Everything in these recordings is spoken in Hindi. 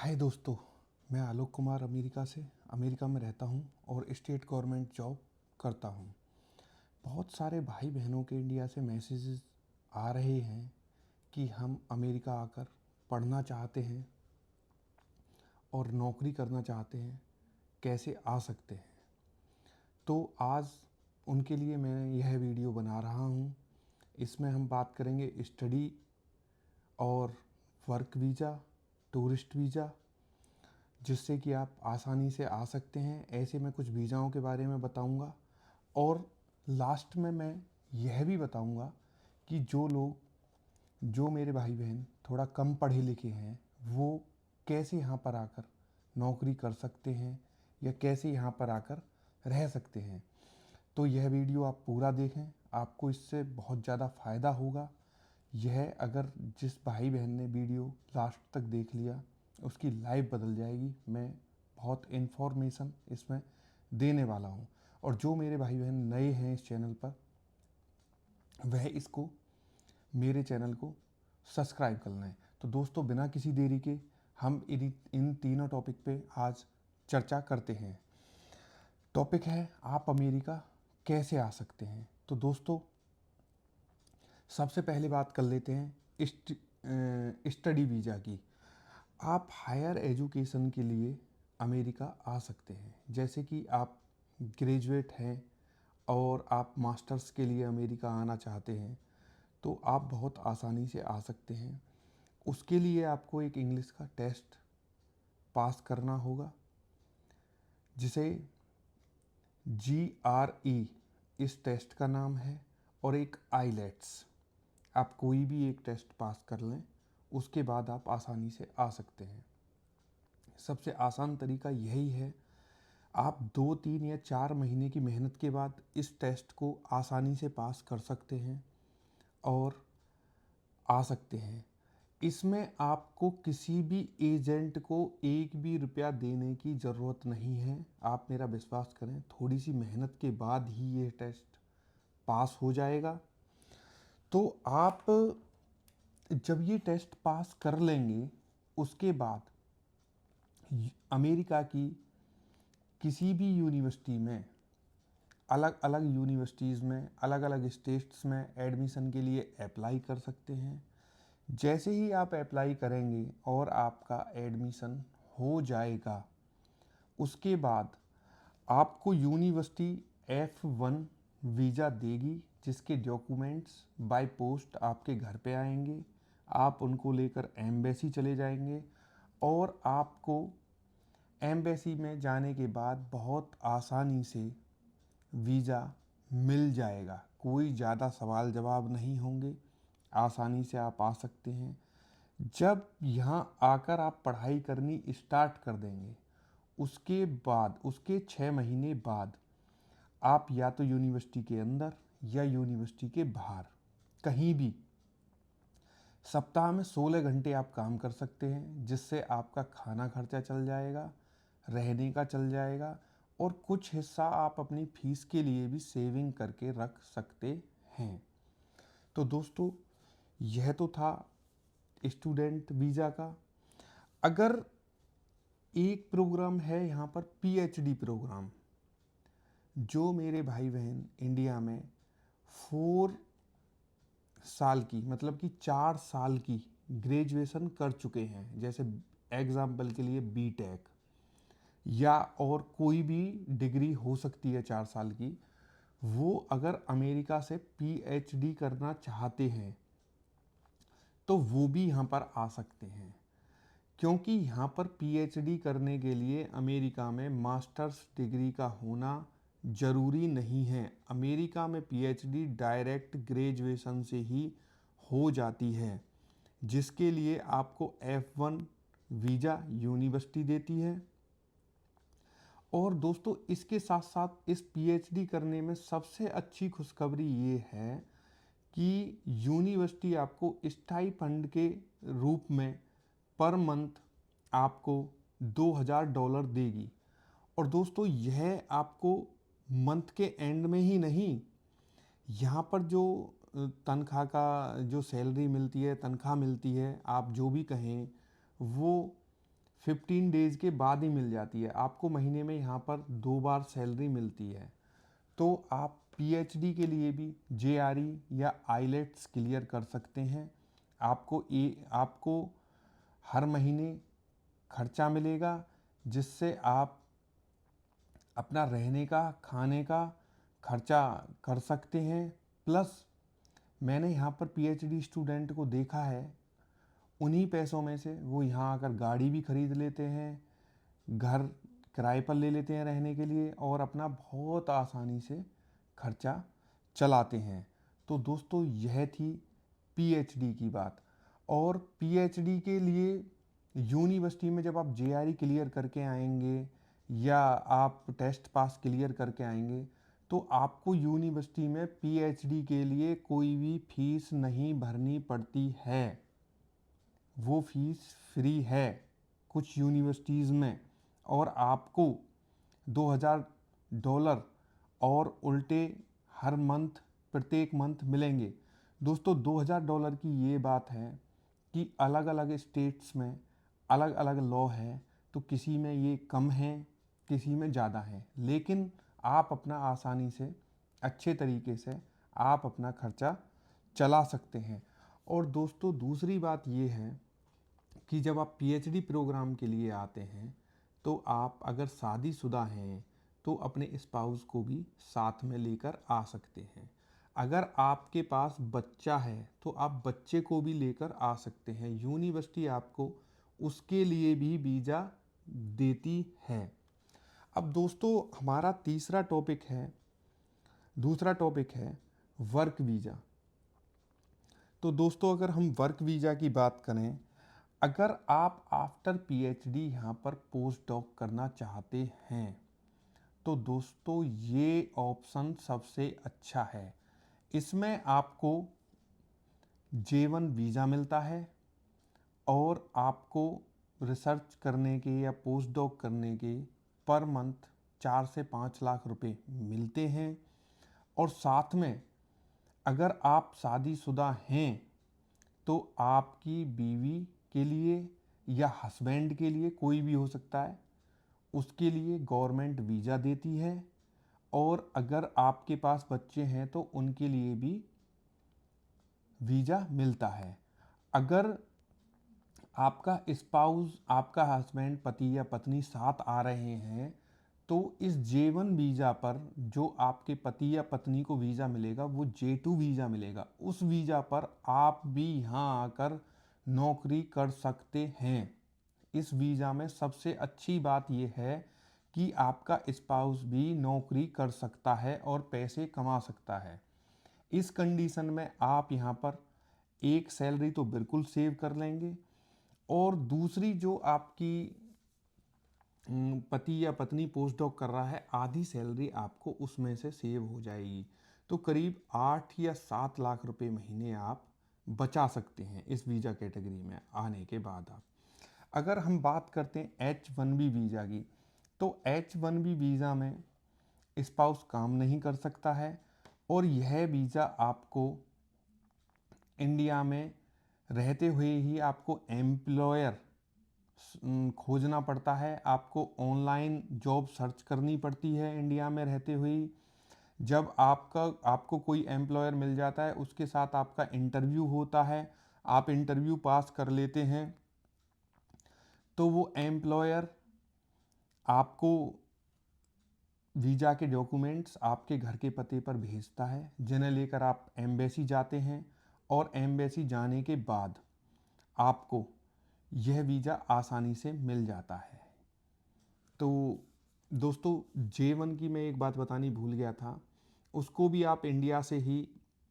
हाय दोस्तों, मैं आलोक कुमार अमेरिका में रहता हूँ और स्टेट गवर्नमेंट जॉब करता हूँ। बहुत सारे भाई बहनों के इंडिया से मैसेजेस आ रहे हैं कि हम अमेरिका आकर पढ़ना चाहते हैं और नौकरी करना चाहते हैं, कैसे आ सकते हैं। तो आज उनके लिए मैं यह वीडियो बना रहा हूँ। इसमें हम बात करेंगे स्टडी और वर्क वीज़ा, टूरिस्ट वीज़ा, जिससे कि आप आसानी से आ सकते हैं। ऐसे मैं कुछ वीज़ाओं के बारे में बताऊंगा और लास्ट में मैं यह भी बताऊंगा कि जो मेरे भाई बहन थोड़ा कम पढ़े लिखे हैं वो कैसे यहाँ पर आकर नौकरी कर सकते हैं या कैसे यहाँ पर आकर रह सकते हैं। तो यह वीडियो आप पूरा देखें, आपको इससे बहुत ज़्यादा फ़ायदा होगा। यह अगर जिस भाई बहन ने वीडियो लास्ट तक देख लिया उसकी लाइफ बदल जाएगी। मैं बहुत इन्फॉर्मेशन इसमें देने वाला हूँ और जो मेरे भाई बहन नए हैं इस चैनल पर वह इसको मेरे चैनल को सब्सक्राइब कर लें। तो दोस्तों, बिना किसी देरी के हम इन तीनों टॉपिक पे आज चर्चा करते हैं। टॉपिक है आप अमेरिका कैसे आ सकते हैं। तो दोस्तों, सबसे पहले बात कर लेते हैं स्टडी वीज़ा की। आप हायर एजुकेशन के लिए अमेरिका आ सकते हैं। जैसे कि आप ग्रेजुएट हैं और आप मास्टर्स के लिए अमेरिका आना चाहते हैं तो आप बहुत आसानी से आ सकते हैं। उसके लिए आपको एक इंग्लिश का टेस्ट पास करना होगा जिसे GRE इस टेस्ट का नाम है, और एक आईलेट्स। आप कोई भी एक टेस्ट पास कर लें, उसके बाद आप आसानी से आ सकते हैं। सबसे आसान तरीका यही है। आप 2, 3 या 4 महीने की मेहनत के बाद इस टेस्ट को आसानी से पास कर सकते हैं और आ सकते हैं। इसमें आपको किसी भी एजेंट को एक भी रुपया देने की ज़रूरत नहीं है। आप मेरा विश्वास करें, थोड़ी सी मेहनत के बाद ही ये टेस्ट पास हो जाएगा। तो आप जब ये टेस्ट पास कर लेंगे उसके बाद अमेरिका की किसी भी यूनिवर्सिटी में, अलग अलग यूनिवर्सिटीज़ में, अलग अलग स्टेट्स में एडमिशन के लिए अप्लाई कर सकते हैं। जैसे ही आप अप्लाई करेंगे और आपका एडमिशन हो जाएगा, उसके बाद आपको यूनिवर्सिटी F1 वीज़ा देगी, जिसके डॉक्यूमेंट्स बाय पोस्ट आपके घर पे आएंगे। आप उनको लेकर एम्बेसी चले जाएंगे और आपको एम्बेसी में जाने के बाद बहुत आसानी से वीज़ा मिल जाएगा। कोई ज़्यादा सवाल जवाब नहीं होंगे, आसानी से आप आ सकते हैं। जब यहाँ आकर आप पढ़ाई करनी स्टार्ट कर देंगे, उसके बाद उसके 6 महीने बाद आप या तो यूनिवर्सिटी के अंदर या यूनिवर्सिटी के बाहर कहीं भी सप्ताह में 16 घंटे आप काम कर सकते हैं, जिससे आपका खाना खर्चा चल जाएगा, रहने का चल जाएगा और कुछ हिस्सा आप अपनी फीस के लिए भी सेविंग करके रख सकते हैं। तो दोस्तों, यह तो था स्टूडेंट वीज़ा का। अगर एक प्रोग्राम है यहाँ पर PhD प्रोग्राम, जो मेरे भाई बहन इंडिया में 4 साल की, मतलब कि 4 साल की ग्रेजुएशन कर चुके हैं, जैसे एग्जाम्पल के लिए BTech या और कोई भी डिग्री हो सकती है 4 साल की, वो अगर अमेरिका से PhD करना चाहते हैं तो वो भी यहाँ पर आ सकते हैं। क्योंकि यहाँ पर PhD करने के लिए अमेरिका में मास्टर्स डिग्री का होना ज़रूरी नहीं है। अमेरिका में PhD डायरेक्ट ग्रेजुएशन से ही हो जाती है, जिसके लिए आपको F1 वीज़ा यूनिवर्सिटी देती है। और दोस्तों, इसके साथ साथ इस PhD करने में सबसे अच्छी खुशखबरी ये है कि यूनिवर्सिटी आपको स्टाइपेंड के रूप में पर मंथ आपको $2000 देगी। और दोस्तों, यह आपको मंथ के एंड में ही नहीं, यहाँ पर जो तनख्वाह का जो सैलरी मिलती है, तनख्वाह मिलती है, आप जो भी कहें, वो 15 डेज़ के बाद ही मिल जाती है। आपको महीने में यहाँ पर 2 बार सैलरी मिलती है। तो आप पीएचडी के लिए भी जेआरई या आइलेट्स क्लियर कर सकते हैं। आपको हर महीने खर्चा मिलेगा, जिससे आप अपना रहने का, खाने का खर्चा कर सकते हैं। प्लस मैंने यहाँ पर पीएचडी स्टूडेंट को देखा है, उन्हीं पैसों में से वो यहाँ आकर गाड़ी भी खरीद लेते हैं, घर किराए पर ले लेते हैं रहने के लिए, और अपना बहुत आसानी से खर्चा चलाते हैं। तो दोस्तों यह थी पीएचडी की बात। और पीएचडी के लिए यूनिवर्सिटी में जब आप जेआरई क्लियर करके आएंगे या आप टेस्ट पास क्लियर करके आएंगे, तो आपको यूनिवर्सिटी में पीएचडी के लिए कोई भी फीस नहीं भरनी पड़ती है। वो फीस फ्री है कुछ यूनिवर्सिटीज़ में, और आपको $2000 और उल्टे हर मंथ, प्रत्येक मंथ मिलेंगे। दोस्तों $2000 की ये बात है कि अलग अलग स्टेट्स में अलग अलग लॉ है, तो किसी में ये कम है, किसी में ज़्यादा है, लेकिन आप अपना आसानी से अच्छे तरीके से आप अपना खर्चा चला सकते हैं। और दोस्तों दूसरी बात ये है कि जब आप पीएचडी प्रोग्राम के लिए आते हैं, तो आप अगर शादीशुदा हैं तो अपने स्पाउस को भी साथ में लेकर आ सकते हैं। अगर आपके पास बच्चा है तो आप बच्चे को भी लेकर आ सकते हैं। यूनिवर्सिटी आपको उसके लिए भी वीज़ा देती है। अब दोस्तों हमारा दूसरा टॉपिक है वर्क वीज़ा। तो दोस्तों अगर हम वर्क वीज़ा की बात करें, अगर आप आफ्टर पीएचडी यहाँ पर पोस्ट डॉक करना चाहते हैं, तो दोस्तों ये ऑप्शन सबसे अच्छा है। इसमें आपको J1 वीज़ा मिलता है, और आपको रिसर्च करने के या पोस्ट डॉक करने के पर मंथ 4 से 5 लाख रुपए मिलते हैं। और साथ में अगर आप शादीशुदा हैं तो आपकी बीवी के लिए या हस्बैंड के लिए, कोई भी हो सकता है, उसके लिए गवर्नमेंट वीज़ा देती है। और अगर आपके पास बच्चे हैं तो उनके लिए भी वीज़ा मिलता है। अगर आपका स्पाउस, आपका हस्बैंड, पति या पत्नी साथ आ रहे हैं, तो इस J1 वीज़ा पर जो आपके पति या पत्नी को वीज़ा मिलेगा वो J2 वीज़ा मिलेगा। उस वीज़ा पर आप भी यहाँ आकर नौकरी कर सकते हैं। इस वीज़ा में सबसे अच्छी बात यह है कि आपका स्पाउस भी नौकरी कर सकता है और पैसे कमा सकता है। इस कंडीशन में आप यहाँ पर एक सैलरी तो बिल्कुल सेव कर लेंगे, और दूसरी जो आपकी पति या पत्नी पोस्ट डॉक कर रहा है, आधी सैलरी आपको उसमें से सेव हो जाएगी। तो करीब 8 या 7 लाख रुपए महीने आप बचा सकते हैं इस वीज़ा कैटेगरी में आने के बाद। आप अगर हम बात करते हैं H1B वीज़ा की, तो H1B वीज़ा में स्पाउस काम नहीं कर सकता है, और यह वीज़ा आपको इंडिया में रहते हुए ही आपको एम्प्लॉयर खोजना पड़ता है। आपको ऑनलाइन जॉब सर्च करनी पड़ती है इंडिया में रहते हुए। जब आपको कोई एम्प्लॉयर मिल जाता है, उसके साथ आपका इंटरव्यू होता है। आप इंटरव्यू पास कर लेते हैं तो वो एम्प्लॉयर आपको वीज़ा के डॉक्यूमेंट्स आपके घर के पते पर भेजता है, जिन्हें लेकर आप एम्बेसी जाते हैं। और एम्बेसी जाने के बाद आपको यह वीज़ा आसानी से मिल जाता है। तो दोस्तों J1 की मैं एक बात बतानी भूल गया था, उसको भी आप इंडिया से ही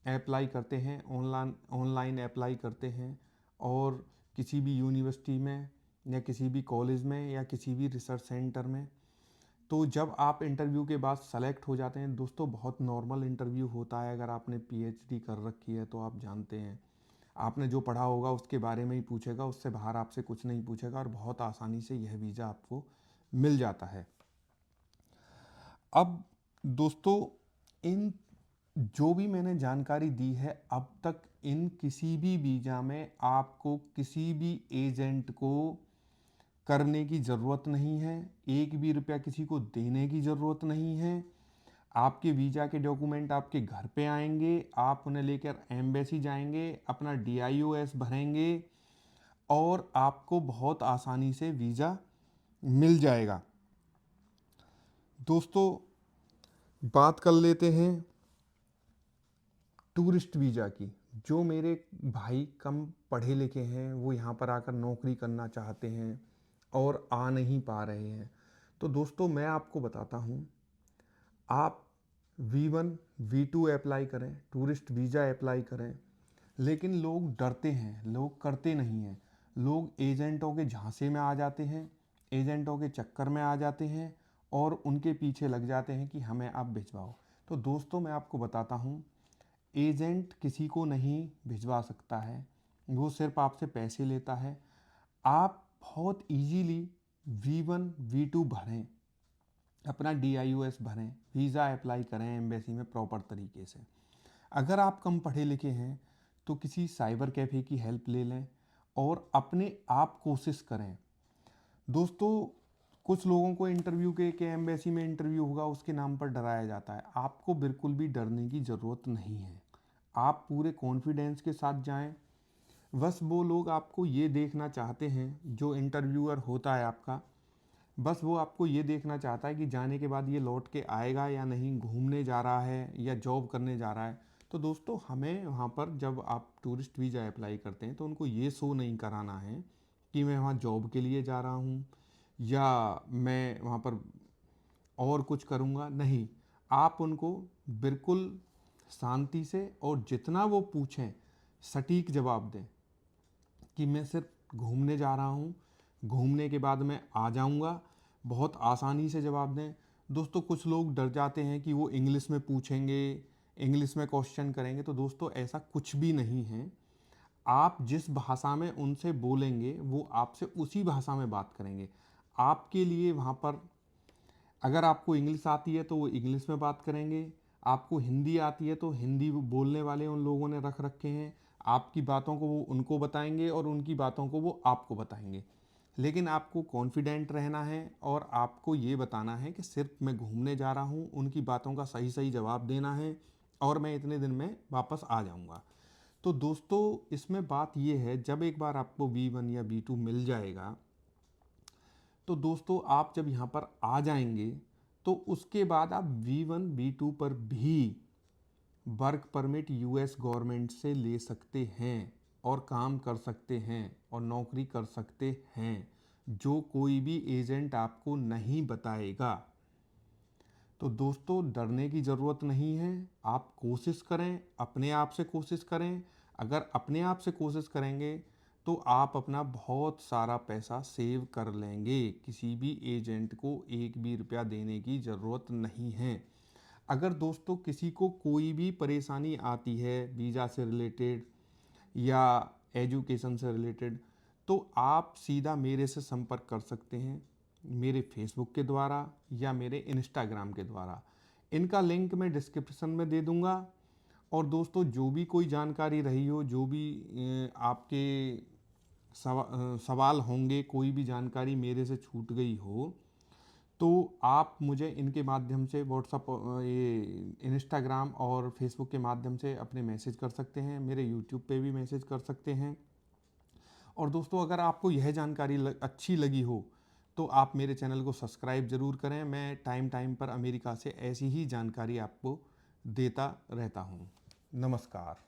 अप्लाई करते हैं, ऑनलाइन अप्लाई करते हैं, और किसी भी यूनिवर्सिटी में या किसी भी कॉलेज में या किसी भी रिसर्च सेंटर में। तो जब आप इंटरव्यू के बाद सेलेक्ट हो जाते हैं, दोस्तों बहुत नॉर्मल इंटरव्यू होता है। अगर आपने पीएचडी कर रखी है तो आप जानते हैं, आपने जो पढ़ा होगा उसके बारे में ही पूछेगा, उससे बाहर आपसे कुछ नहीं पूछेगा, और बहुत आसानी से यह वीज़ा आपको मिल जाता है। अब दोस्तों इन जो भी मैंने जानकारी दी है अब तक, इन किसी भी वीज़ा में आपको किसी भी एजेंट को करने की ज़रूरत नहीं है, एक भी रुपया किसी को देने की ज़रूरत नहीं है। आपके वीज़ा के डॉक्यूमेंट आपके घर पे आएंगे, आप उन्हें लेकर एम्बेसी जाएंगे, अपना DIOS भरेंगे और आपको बहुत आसानी से वीज़ा मिल जाएगा। दोस्तों, बात कर लेते हैं टूरिस्ट वीज़ा की। जो मेरे भाई कम पढ़े लिखे हैं, वो यहाँ पर आकर नौकरी करना चाहते हैं और आ नहीं पा रहे हैं, तो दोस्तों मैं आपको बताता हूँ, आप V1 V2 अप्लाई करें, टूरिस्ट वीज़ा अप्लाई करें। लेकिन लोग डरते हैं, लोग करते नहीं हैं। लोग एजेंटों के झांसे में आ जाते हैं, एजेंटों के चक्कर में आ जाते हैं और उनके पीछे लग जाते हैं कि हमें आप भिजवाओ। तो दोस्तों मैं आपको बताता हूँ, एजेंट किसी को नहीं भिजवा सकता है, वो सिर्फ आपसे पैसे लेता है। आप बहुत इजीली V1 V2 भरें, अपना DIOS भरें, वीज़ा अप्लाई करें एम्बेसी में प्रॉपर तरीके से। अगर आप कम पढ़े लिखे हैं तो किसी साइबर कैफ़े की हेल्प ले लें और अपने आप कोशिश करें। दोस्तों, कुछ लोगों को इंटरव्यू के एम्बेसी में इंटरव्यू होगा उसके नाम पर डराया जाता है। आपको बिल्कुल भी डरने की ज़रूरत नहीं है। आप पूरे कॉन्फिडेंस के साथ जाएं। बस वो लोग आपको ये देखना चाहते हैं, जो इंटरव्यूअर होता है आपका, बस वो आपको ये देखना चाहता है कि जाने के बाद ये लौट के आएगा या नहीं, घूमने जा रहा है या जॉब करने जा रहा है। तो दोस्तों, हमें वहाँ पर जब आप टूरिस्ट वीज़ा अप्लाई करते हैं तो उनको ये शो नहीं कराना है कि मैं वहाँ जॉब के लिए जा रहा हूँ या मैं वहाँ पर और कुछ करूँगा। नहीं, आप उनको बिल्कुल शांति से और जितना वो पूछें सटीक जवाब दें कि मैं सिर्फ घूमने जा रहा हूँ, घूमने के बाद मैं आ जाऊँगा। बहुत आसानी से जवाब दें। दोस्तों, कुछ लोग डर जाते हैं कि वो इंग्लिश में पूछेंगे, इंग्लिश में क्वेश्चन करेंगे। तो दोस्तों, ऐसा कुछ भी नहीं है। आप जिस भाषा में उनसे बोलेंगे वो आपसे उसी भाषा में बात करेंगे। आपके लिए वहाँ पर, अगर आपको इंग्लिश आती है तो वो इंग्लिश में बात करेंगे, आपको हिंदी आती है तो हिंदी बोलने वाले उन लोगों ने रख रखे हैं। आपकी बातों को वो उनको बताएंगे और उनकी बातों को वो आपको बताएंगे। लेकिन आपको कॉन्फिडेंट रहना है और आपको ये बताना है कि सिर्फ मैं घूमने जा रहा हूँ, उनकी बातों का सही सही जवाब देना है और मैं इतने दिन में वापस आ जाऊँगा। तो दोस्तों, इसमें बात ये है, जब एक बार आपको V1 या V2 मिल जाएगा तो दोस्तों आप जब यहाँ पर आ जाएंगे तो उसके बाद आप V1 V2 पर भी वर्क परमिट US गवर्नमेंट से ले सकते हैं और काम कर सकते हैं और नौकरी कर सकते हैं, जो कोई भी एजेंट आपको नहीं बताएगा। तो दोस्तों, डरने की ज़रूरत नहीं है। आप कोशिश करें, अपने आप से कोशिश करें। अगर अपने आप से कोशिश करेंगे तो आप अपना बहुत सारा पैसा सेव कर लेंगे। किसी भी एजेंट को एक भी रुपया देने की ज़रूरत नहीं है। अगर दोस्तों किसी को कोई भी परेशानी आती है वीज़ा से रिलेटेड या एजुकेशन से रिलेटेड, तो आप सीधा मेरे से संपर्क कर सकते हैं, मेरे फेसबुक के द्वारा या मेरे इंस्टाग्राम के द्वारा। इनका लिंक मैं डिस्क्रिप्शन में दे दूंगा। और दोस्तों, जो भी कोई जानकारी रही हो, जो भी आपके सवाल होंगे, कोई भी जानकारी मेरे से छूट गई हो, तो आप मुझे इनके माध्यम से व्हाट्सअप, ये इंस्टाग्राम और फेसबुक के माध्यम से अपने मैसेज कर सकते हैं। मेरे यूट्यूब पे भी मैसेज कर सकते हैं। और दोस्तों, अगर आपको यह जानकारी अच्छी लगी हो तो आप मेरे चैनल को सब्सक्राइब ज़रूर करें। मैं टाइम टाइम पर अमेरिका से ऐसी ही जानकारी आपको देता रहता हूँ। नमस्कार।